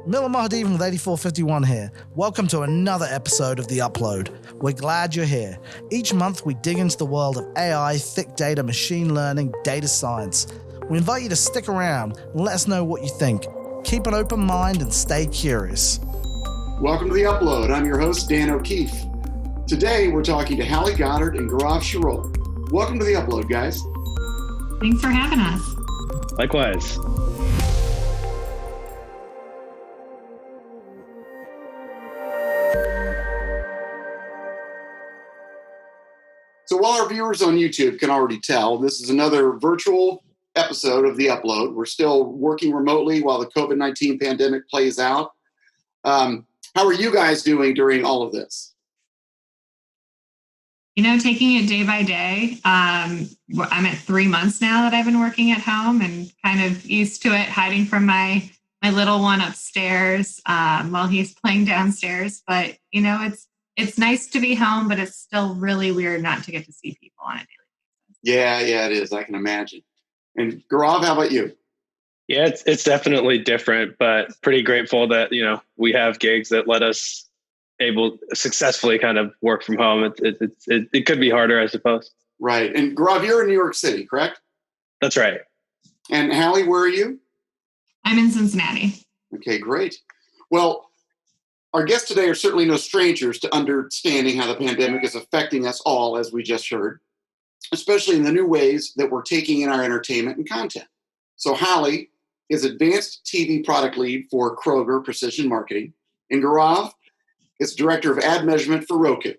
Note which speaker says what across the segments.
Speaker 1: Miller Mahdi from 8451 here. Welcome to another episode of The Uplow'd. We're glad you're here. Each month we dig into the world of AI, thick data, machine learning, data science. We invite you to stick around and let us know what you think. Keep an open mind and stay curious.
Speaker 2: Welcome to The Uplow'd. I'm your host, Dan O'Keefe. Today we're talking to Halli Goddard and Gauarv Shirole. Welcome to The Uplow'd, guys.
Speaker 3: Thanks for having us.
Speaker 4: Likewise.
Speaker 2: So while our viewers on YouTube can already tell, this is another virtual episode of The Uplow'd. We're still working remotely while the COVID-19 pandemic plays out. How are you guys doing during all of this?
Speaker 3: You know, taking it day by day. I'm at 3 months now that I've been working at home and kind of used to it, hiding from my little one upstairs while he's playing downstairs. But, you know, it's nice to be home, but it's still really weird not to get to see people on a daily basis.
Speaker 2: Yeah, it is. I can imagine. And Gauarv, how about you?
Speaker 4: Yeah, it's definitely different, but pretty grateful that, you know, we have gigs that let us able successfully kind of work from home. It could be harder, I suppose.
Speaker 2: Right. And Gauarv, you're in New York City, correct?
Speaker 4: That's right.
Speaker 2: And Halli, where are you?
Speaker 3: I'm in Cincinnati.
Speaker 2: Okay, great. Well, our guests today are certainly no strangers to understanding how the pandemic is affecting us all, as we just heard, especially in the new ways that we're taking in our entertainment and content. So Halli is Advanced TV Product Lead for Kroger Precision Marketing, and Gauarv is Director of Ad Measurement for Roku.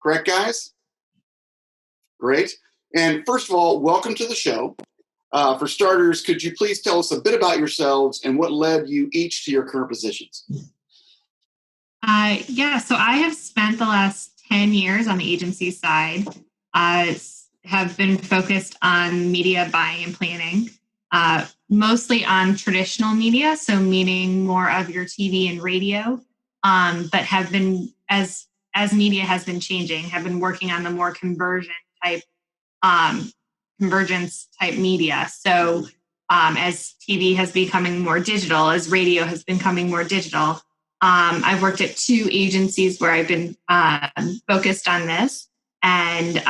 Speaker 2: Correct, guys? Great. And first of all, welcome to the show. For starters, could you please tell us a bit about yourselves and what led you each to your current positions?
Speaker 3: So I have spent the last 10 years on the agency side, have been focused on media buying and planning, mostly on traditional media, so meaning more of your TV and radio, but have been, as media has been changing, have been working on the more convergence type media. So as TV has becoming more digital, as radio has been becoming more digital, I've worked at 2 agencies where I've been focused on this, and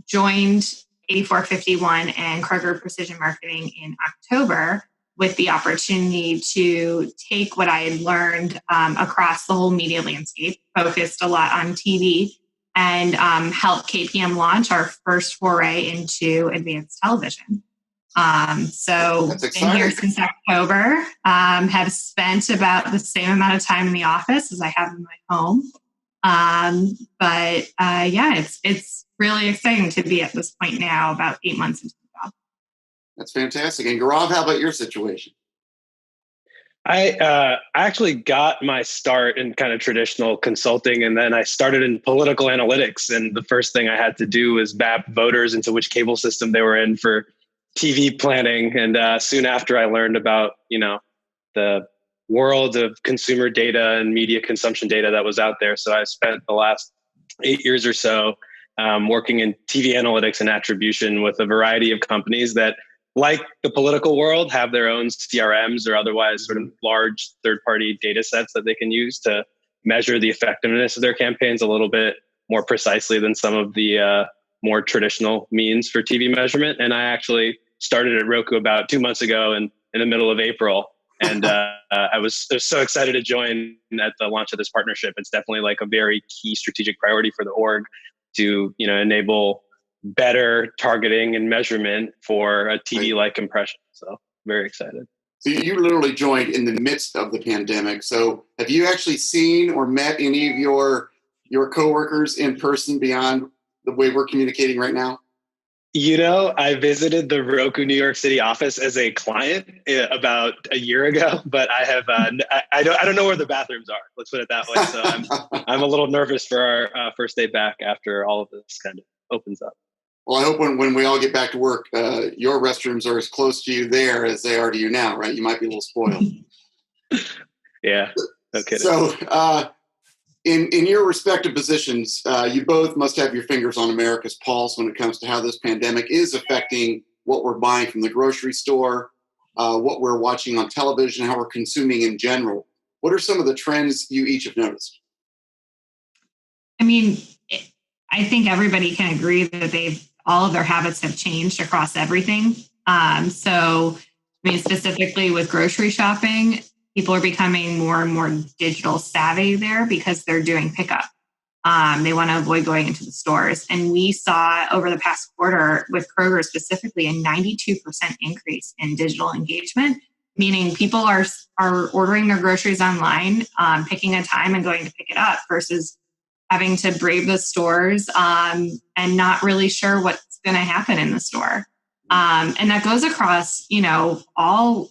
Speaker 3: joined 8451 and Kroger Precision Marketing in October with the opportunity to take what I had learned across the whole media landscape, focused a lot on TV, and help KPM launch our first foray into advanced television. So been here since October, have spent about the same amount of time in the office as I have in my home. It's really exciting to be at this point now, about 8 months into the job.
Speaker 2: That's fantastic. And Gauarv, how about your situation?
Speaker 4: I actually got my start in kind of traditional consulting, and then I started in political analytics. And the first thing I had to do was map voters into which cable system they were in for TV planning. And soon after, I learned about, you know, the world of consumer data and media consumption data that was out there. So I spent the last 8 years or so working in TV analytics and attribution with a variety of companies that, like the political world, have their own CRMs or otherwise sort of large third-party data sets that they can use to measure the effectiveness of their campaigns a little bit more precisely than some of the more traditional means for TV measurement. And I actually started at Roku about 2 months ago in the middle of April. And I was so excited to join at the launch of this partnership. It's definitely like a very key strategic priority for the org to, you know, enable better targeting and measurement for a TV-like impression. So very excited.
Speaker 2: So you literally joined in the midst of the pandemic. So have you actually seen or met any of your coworkers in person beyond the way we're communicating right now?
Speaker 4: You know, I visited the Roku New York City office as a client about a year ago, but I have I don't know where the bathrooms are. Let's put it that way. So I'm a little nervous for our first day back after all of this kind of opens up.
Speaker 2: Well, I hope when we all get back to work, your restrooms are as close to you there as they are to you now, right? You might be a little spoiled.
Speaker 4: Yeah, no kidding.
Speaker 2: So in your respective positions, you both must have your fingers on America's pulse when it comes to how this pandemic is affecting what we're buying from the grocery store, what we're watching on television, how we're consuming in general. What are some of the trends you each have noticed?
Speaker 3: I mean, I think everybody can agree that all of their habits have changed across everything. Specifically with grocery shopping, people are becoming more and more digital savvy there because they're doing pickup. They want to avoid going into the stores. And we saw over the past quarter with Kroger specifically a 92% increase in digital engagement, meaning people are ordering their groceries online, picking a time and going to pick it up versus having to brave the stores and not really sure what's going to happen in the store. And that goes across, all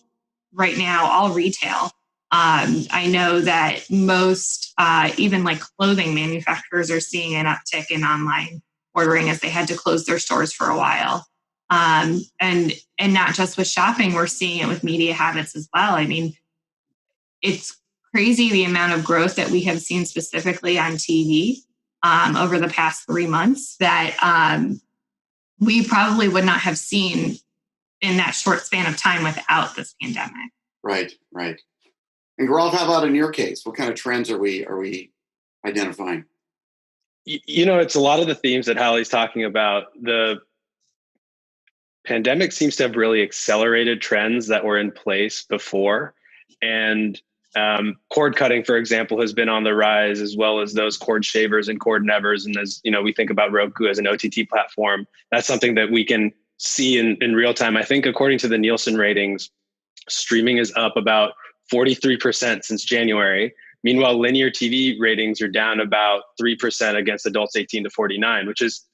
Speaker 3: retail. I know that most, even like clothing manufacturers are seeing an uptick in online ordering as they had to close their stores for a while. And not just with shopping, we're seeing it with media habits as well. I mean, it's crazy the amount of growth that we have seen specifically on TV over the past 3 months that we probably would not have seen in that short span of time without this pandemic.
Speaker 2: Right. And Gauarv, how about in your case? What kind of trends are we identifying?
Speaker 4: It's a lot of the themes that Halli's talking about. The pandemic seems to have really accelerated trends that were in place before. And cord cutting, for example, has been on the rise, as well as those cord shavers and cord nevers. And as we think about Roku as an OTT platform, that's something that we can see in real time. I think according to the Nielsen ratings, streaming is up about 43% since January. Meanwhile, linear TV ratings are down about 3% against adults 18 to 49, which is,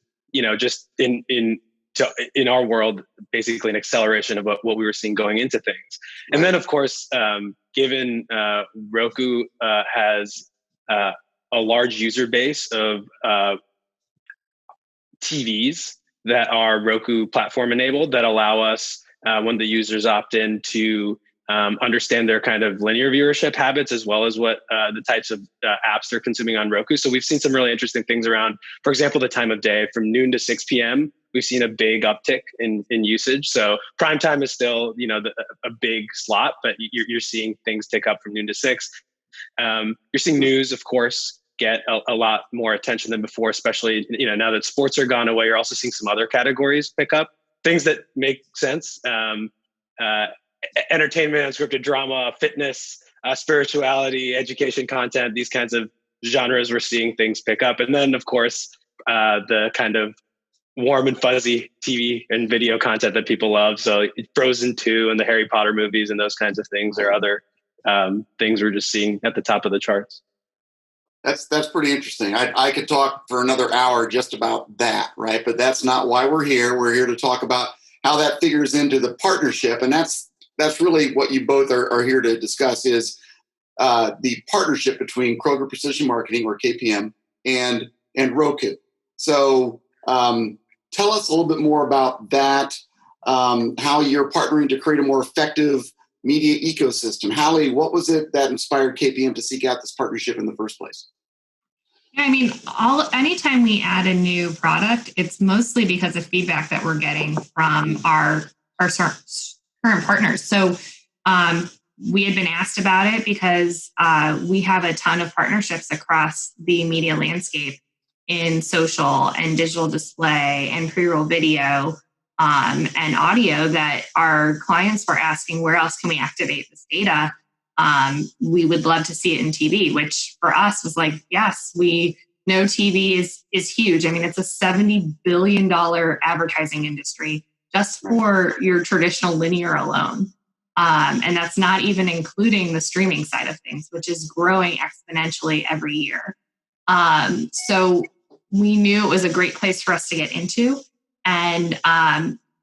Speaker 4: just in our world, basically an acceleration of what we were seeing going into things. And then, of course, given Roku has a large user base of TVs that are Roku platform enabled that allow us, when the users opt in, to understand their kind of linear viewership habits, as well as what the types of apps they're consuming on Roku. So we've seen some really interesting things around, for example, the time of day from noon to 6 p.m. We've seen a big uptick in usage. So prime time is still, a big slot, but you're seeing things tick up from noon to 6. You're seeing news, of course, get a lot more attention than before, especially, now that sports are gone away. You're also seeing some other categories pick up, things that make sense. Entertainment, unscripted drama, fitness, spirituality, education content, these kinds of genres, we're seeing things pick up. And then, of course, the kind of warm and fuzzy TV and video content that people love. So Frozen 2 and the Harry Potter movies and those kinds of things are other things we're just seeing at the top of the charts.
Speaker 2: That's pretty interesting. I could talk for another hour just about that, right? But that's not why we're here. We're here to talk about how that figures into the partnership. And that's really what you both are here to discuss is the partnership between Kroger Precision Marketing, or KPM, and Roku. So tell us a little bit more about that, how you're partnering to create a more effective media ecosystem. Halli, what was it that inspired KPM to seek out this partnership in the first place?
Speaker 3: Yeah, I mean, anytime we add a new product, it's mostly because of feedback that we're getting from our current partners. So we had been asked about it because we have a ton of partnerships across the media landscape in social and digital display and pre-roll video and audio that our clients were asking, where else can we activate this data? We would love to see it in TV, which for us was like, yes, we know TV is huge. I mean, it's a $70 billion advertising industry just for your traditional linear alone. And that's not even including the streaming side of things, which is growing exponentially every year. So we knew it was a great place for us to get into. And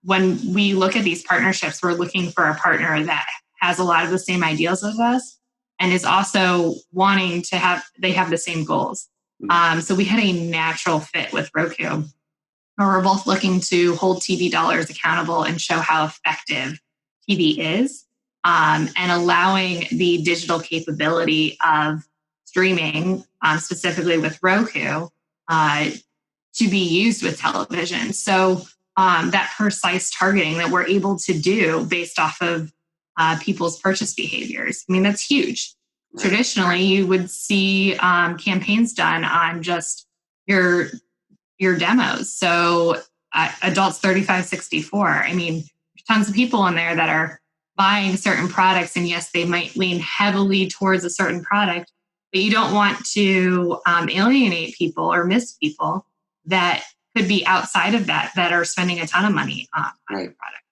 Speaker 3: when we look at these partnerships, we're looking for a partner that has a lot of the same ideals as us and is also wanting to have the same goals. So we had a natural fit with Roku. We're both looking to hold TV dollars accountable and show how effective TV is, and allowing the digital capability of streaming, specifically with Roku, to be used with television. So that precise targeting that we're able to do based off of people's purchase behaviors. I mean, that's huge.
Speaker 2: Right.
Speaker 3: Traditionally, you would see campaigns done on just your demos. So adults 35-64. I mean, there's tons of people in there that are buying certain products, and yes, they might lean heavily towards a certain product, but you don't want to alienate people or miss people that could be outside of that are spending a ton of money on the product.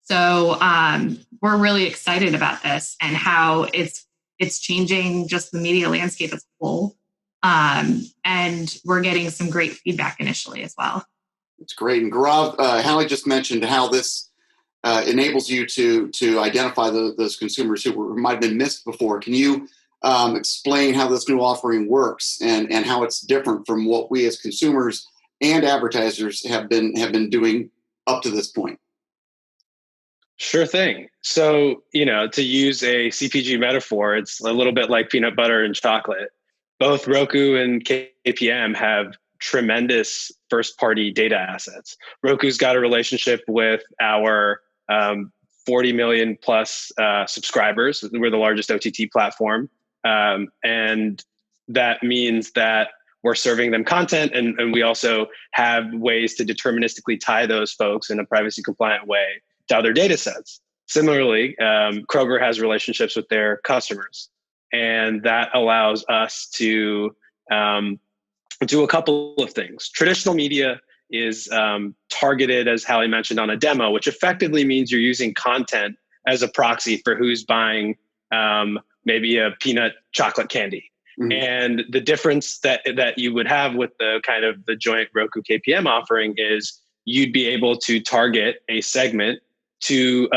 Speaker 3: So we're really excited about this and how it's changing just the media landscape as a whole. And we're getting some great feedback initially as well.
Speaker 2: It's great. And Gauarv, Halli just mentioned how this enables you to identify those consumers who might have been missed before. Can you explain how this new offering works and how it's different from what we as consumers and advertisers have been doing up to this point?
Speaker 4: Sure thing. So, to use a CPG metaphor, it's a little bit like peanut butter and chocolate. Both Roku and KPM have tremendous first-party data assets. Roku's got a relationship with our 40 million plus subscribers. We're the largest OTT platform. And that means that we're serving them content, and we also have ways to deterministically tie those folks in a privacy-compliant way to other data sets. Similarly, Kroger has relationships with their customers, and that allows us to do a couple of things. Traditional media is targeted, as Halli mentioned, on a demo, which effectively means you're using content as a proxy for who's buying maybe a peanut chocolate candy. Mm-hmm. And the difference that you would have with the kind of the joint Roku KPM offering is you'd be able to target a segment to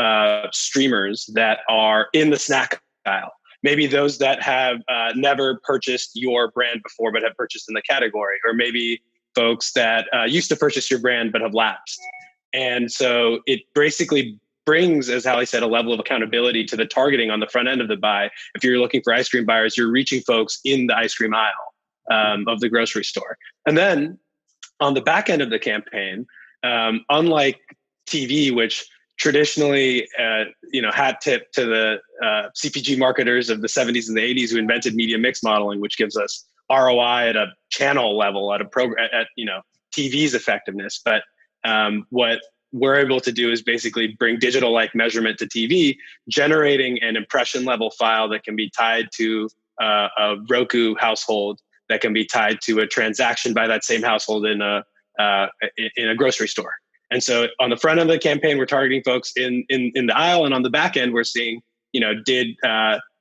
Speaker 4: streamers that are in the snack aisle. Maybe those that have never purchased your brand before but have purchased in the category, or maybe folks that used to purchase your brand but have lapsed. And so it basically brings, as Halli said, a level of accountability to the targeting on the front end of the buy. If you're looking for ice cream buyers, you're reaching folks in the ice cream aisle of the grocery store. And then on the back end of the campaign, unlike TV, which traditionally, hat tip to the CPG marketers of the 70s and the 80s who invented media mix modeling, which gives us ROI at a channel level, at a program, at TV's effectiveness. But what we're able to do is basically bring digital-like measurement to TV, generating an impression-level file that can be tied to a Roku household, that can be tied to a transaction by that same household in a grocery store. And so on the front end of the campaign, we're targeting folks in the aisle, and on the back end, we're seeing, did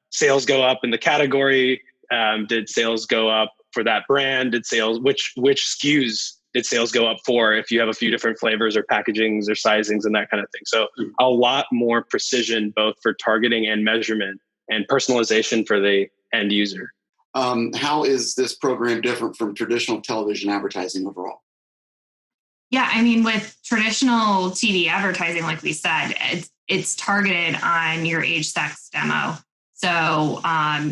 Speaker 4: sales go up in the category? Did sales go up for that brand? Did sales, which SKUs did sales go up for if you have a few different flavors or packagings or sizings and that kind of thing? So a lot more precision, both for targeting and measurement and personalization for the end user.
Speaker 2: How is this program different from traditional television advertising overall?
Speaker 3: Yeah, I mean, with traditional TV advertising, like we said, it's targeted on your age, sex demo. So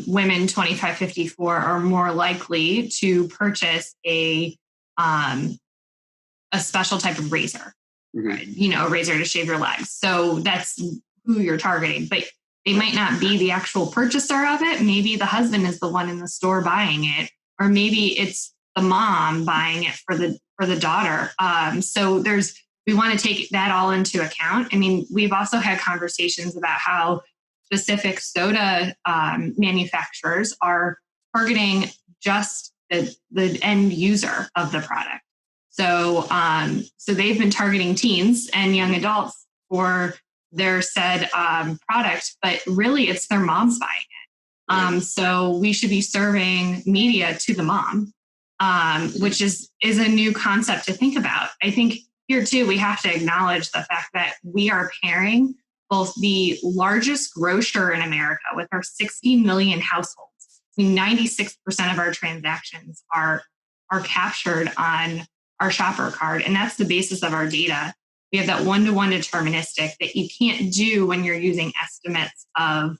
Speaker 3: women 25-54 are more likely to purchase a special type of razor, mm-hmm. A razor to shave your legs. So that's who you're targeting, but they might not be the actual purchaser of it. Maybe the husband is the one in the store buying it, or maybe it's the mom buying it for the daughter. So we want to take that all into account. I mean, we've also had conversations about how specific soda manufacturers are targeting just the end user of the product. So they've been targeting teens and young adults for their said product, but really it's their moms buying it. So we should be serving media to the mom, which is a new concept to think about. I think here too, we have to acknowledge the fact that we are pairing both the largest grocer in America with our 60 million households. 96% of our transactions are captured on our shopper card, and that's the basis of our data. We have that one-to-one deterministic that you can't do when you're using estimates of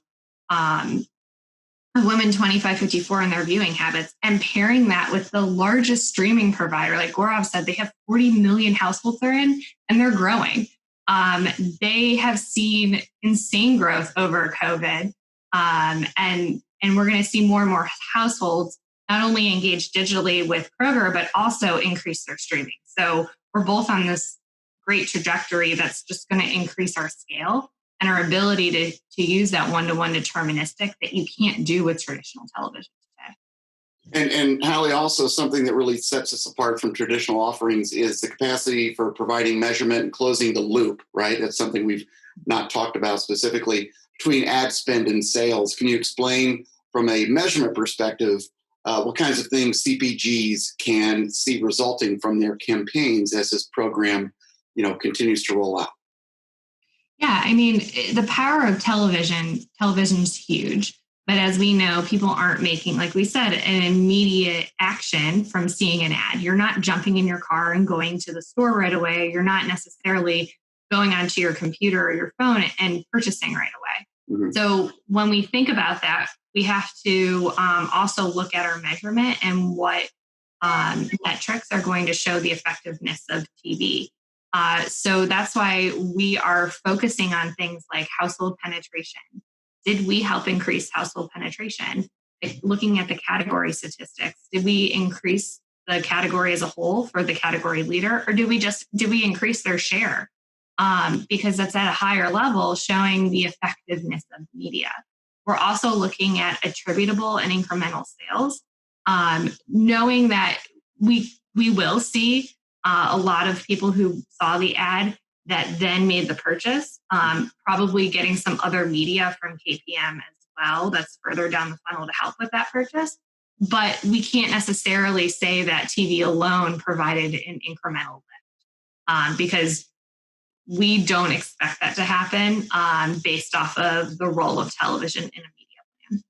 Speaker 3: women 25-54 and their viewing habits, and pairing that with the largest streaming provider. Like Gauarv said, they have 40 million households they're in, and they're growing. They have seen insane growth over COVID. And we're going to see more and more households not only engage digitally with Kroger, but also increase their streaming. So we're both on this great trajectory that's just going to increase our scale and our ability to use that one-to-one deterministic that you can't do with traditional television today.
Speaker 2: And Halli, also something that really sets us apart from traditional offerings is the capacity for providing measurement and closing the loop, right? That's something we've not talked about specifically between ad spend and sales. Can you explain from a measurement perspective what kinds of things CPGs can see resulting from their campaigns as this program, continues to roll out?
Speaker 3: Yeah, I mean, the power of television's huge. But as we know, people aren't making, like we said, an immediate action from seeing an ad. You're not jumping in your car and going to the store right away. You're not necessarily going onto your computer or your phone and purchasing right away. Mm-hmm. So when we think about that, we have to also look at our measurement and what metrics are going to show the effectiveness of TV. So that's why we are focusing on things like household penetration. Did we help increase household penetration? Like looking at the category statistics, did we increase the category as a whole for the category leader, or did we increase their share? Because that's at a higher level, showing the effectiveness of media. We're also looking at attributable and incremental sales, knowing that we will see a lot of people who saw the ad that then made the purchase, probably getting some other media from KPM as well that's further down the funnel to help with that purchase. But we can't necessarily say that TV alone provided an incremental lift because we don't expect that to happen based off of the role of television in a media plan.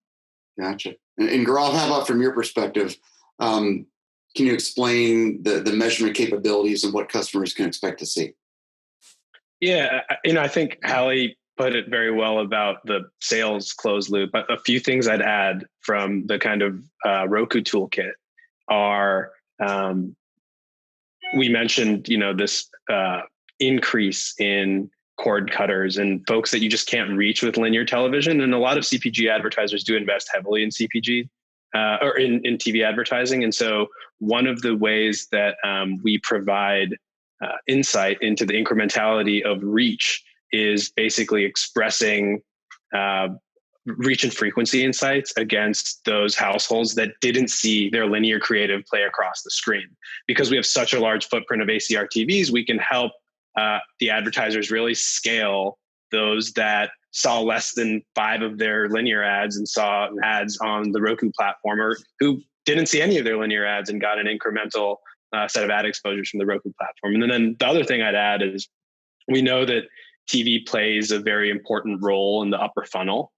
Speaker 2: Gotcha. And Gauarv, how about from your perspective? Can you explain the measurement capabilities and what customers can expect to see?
Speaker 4: Yeah, I think Halli put it very well about the sales closed loop. A few things I'd add from the kind of Roku toolkit are, we mentioned, this increase in cord cutters and folks that you just can't reach with linear television. And a lot of CPG advertisers do invest heavily in CPG or in TV advertising. And so one of the ways that we provide insight into the incrementality of reach is basically expressing reach and frequency insights against those households that didn't see their linear creative play across the screen. Because we have such a large footprint of ACR TVs, we can help the advertisers really scale those that saw less than 5 of their linear ads and saw ads on the Roku platform, or who didn't see any of their linear ads and got an incremental set of ad exposures from the Roku platform. And then the other thing I'd add is we know that TV plays a very important role in the upper funnel.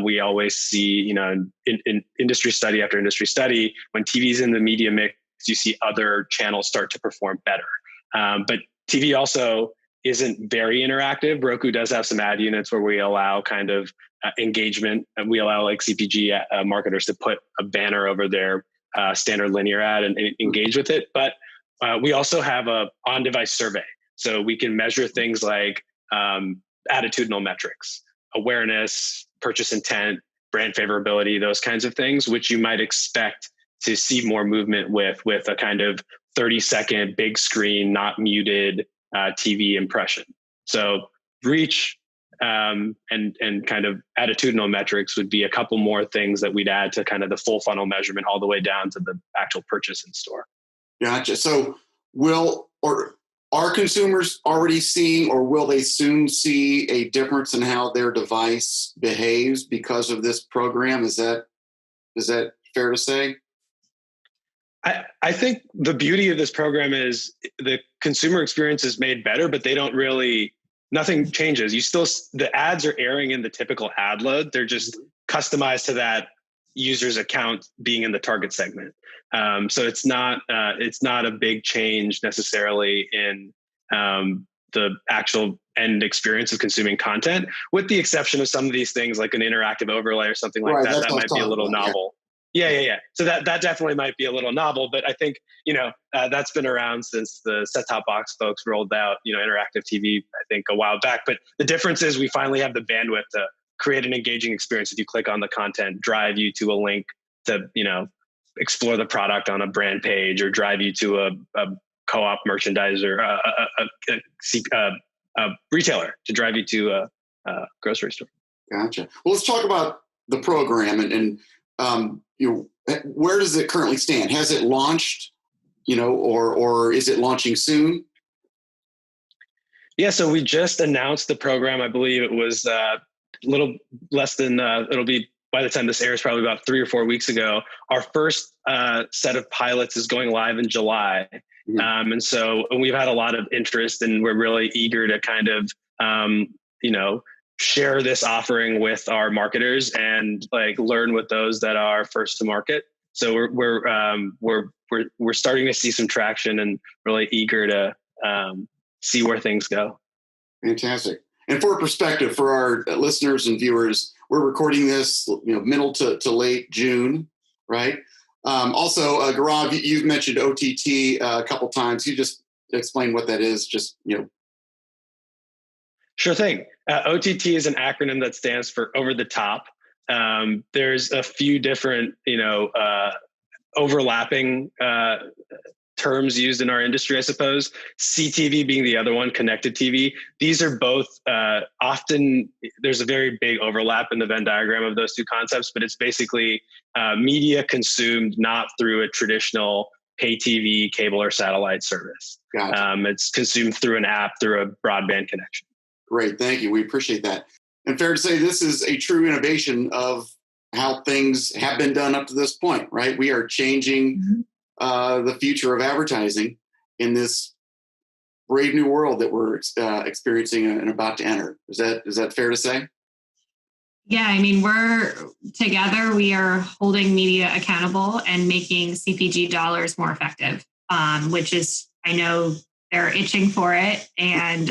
Speaker 4: We always see, in industry study after industry study, when TV's in the media mix, you see other channels start to perform better. But TV also isn't very interactive. Roku does have some ad units where we allow kind of engagement. We allow like CPG marketers to put a banner over their standard linear ad and engage with it. But we also have a on-device survey. So we can measure things like attitudinal metrics, awareness, purchase intent, brand favorability, those kinds of things, which you might expect to see more movement with a kind of 30-second big screen, not muted TV impression. So reach and kind of attitudinal metrics would be a couple more things that we'd add to kind of the full funnel measurement all the way down to the actual purchase in store.
Speaker 2: Gotcha. So are consumers already seeing, or will they soon see, a difference in how their device behaves because of this program? Is that fair to say?
Speaker 4: I think the beauty of this program is the consumer experience is made better, but they don't really, nothing changes. The ads are airing in the typical ad load. They're just customized to that user's account being in the target segment. So it's not a big change necessarily in the actual end experience of consuming content, with the exception of some of these things like an interactive overlay or something like that. That might be a little novel. Yeah. So that definitely might be a little novel, but I think, that's been around since the set-top box folks rolled out, interactive TV, I think a while back. But the difference is we finally have the bandwidth to create an engaging experience. If you click on the content, drive you to a link to, explore the product on a brand page, or drive you to a co-op merchandiser, a retailer to drive you to a grocery store.
Speaker 2: Gotcha. Well, let's talk about the program and where does it currently stand? Has it launched, or is it launching soon?
Speaker 4: Yeah, so we just announced the program. I believe it was a little less than, it'll be, by the time this airs, probably about 3 or 4 weeks ago. Our first set of pilots is going live in July. Mm-hmm. And we've had a lot of interest, and we're really eager to kind of, share this offering with our marketers and learn with those that are first to market. So we're starting to see some traction and really eager to see where things go.
Speaker 2: Fantastic. And for perspective, for our listeners and viewers, we're recording this, middle to late June, right? Also, Gauarv, you've mentioned OTT a couple times. You just explain what that is,
Speaker 4: Sure thing. OTT is an acronym that stands for over the top. There's a few different, overlapping terms used in our industry, I suppose. CTV being the other one, connected TV. These are both often, there's a very big overlap in the Venn diagram of those two concepts, but it's basically media consumed not through a traditional pay TV, cable, or satellite service.
Speaker 2: Gotcha.
Speaker 4: It's consumed through an app, through a broadband connection.
Speaker 2: Great, thank you. We appreciate that. And fair to say, this is a true innovation of how things have been done up to this point, right? We are changing the future of advertising in this brave new world that we're experiencing and about to enter. Is that fair to say?
Speaker 3: Yeah, I mean, we are holding media accountable and making CPG dollars more effective, which is, I know they're itching for it, and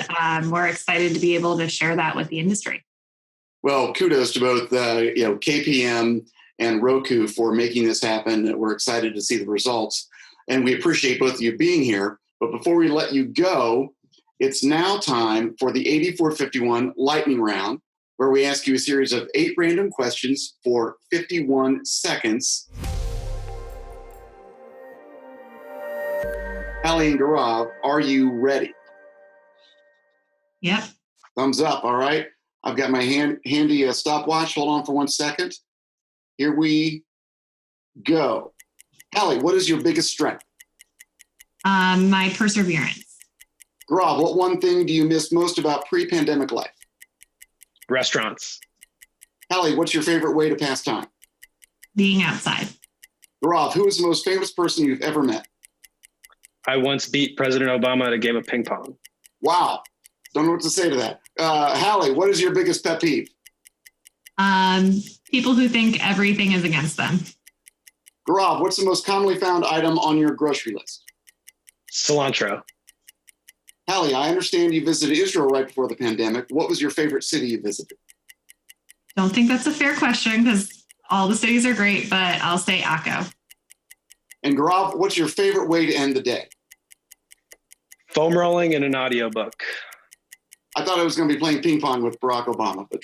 Speaker 3: we're excited to be able to share that with the industry.
Speaker 2: Well, kudos to both KPM and Roku for making this happen. We're excited to see the results, and we appreciate both of you being here. But before we let you go, it's now time for the 8451 lightning round, where we ask you a series of 8 random questions for 51 seconds. Halli and Gauarv, are you ready?
Speaker 3: Yep.
Speaker 2: Thumbs up. All right. I've got my handy stopwatch. Hold on for 1 second. Here we go. Halli, what is your biggest strength?
Speaker 3: My perseverance.
Speaker 2: Gauarv, what one thing do you miss most about pre-pandemic life?
Speaker 4: Restaurants.
Speaker 2: Halli, what's your favorite way to pass time?
Speaker 3: Being outside.
Speaker 2: Gauarv, who is the most famous person you've ever met?
Speaker 4: I once beat President Obama at a game of ping pong.
Speaker 2: Wow. Don't know what to say to that. Halli, what is your biggest pet peeve?
Speaker 3: People who think everything is against them.
Speaker 2: Gauarv, what's the most commonly found item on your grocery list?
Speaker 4: Cilantro.
Speaker 2: Halli, I understand you visited Israel right before the pandemic. What was your favorite city you visited?
Speaker 3: Don't think that's a fair question because all the cities are great, but I'll say Akko.
Speaker 2: And Gauarv, what's your favorite way to end the day?
Speaker 4: Foam rolling and an audiobook.
Speaker 2: I thought I was going to be playing ping pong with Barack Obama, but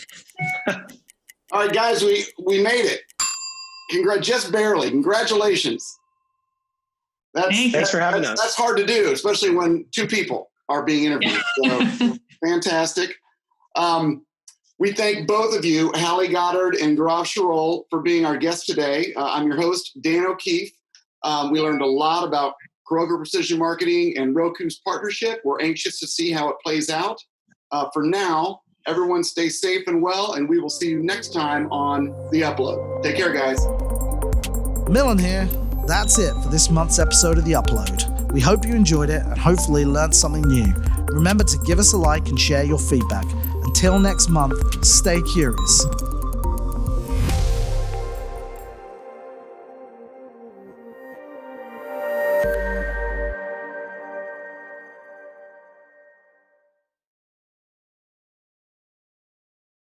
Speaker 2: all right, guys, we made it. Just barely. Congratulations.
Speaker 4: Thanks for having us.
Speaker 2: That's hard to do, especially when 2 people are being interviewed. So fantastic. We thank both of you, Halli Goddard and Gauarv Shirole, for being our guests today. I'm your host, Dan O'Keefe. We learned a lot about Kroger Precision Marketing and Roku's partnership. We're anxious to see how it plays out. For now, everyone stay safe and well, and we will see you next time on The Uplow'd. Take care, guys.
Speaker 1: Millen here. That's it for this month's episode of The Uplow'd. We hope you enjoyed it and hopefully learned something new. Remember to give us a like and share your feedback. Until next month, stay curious.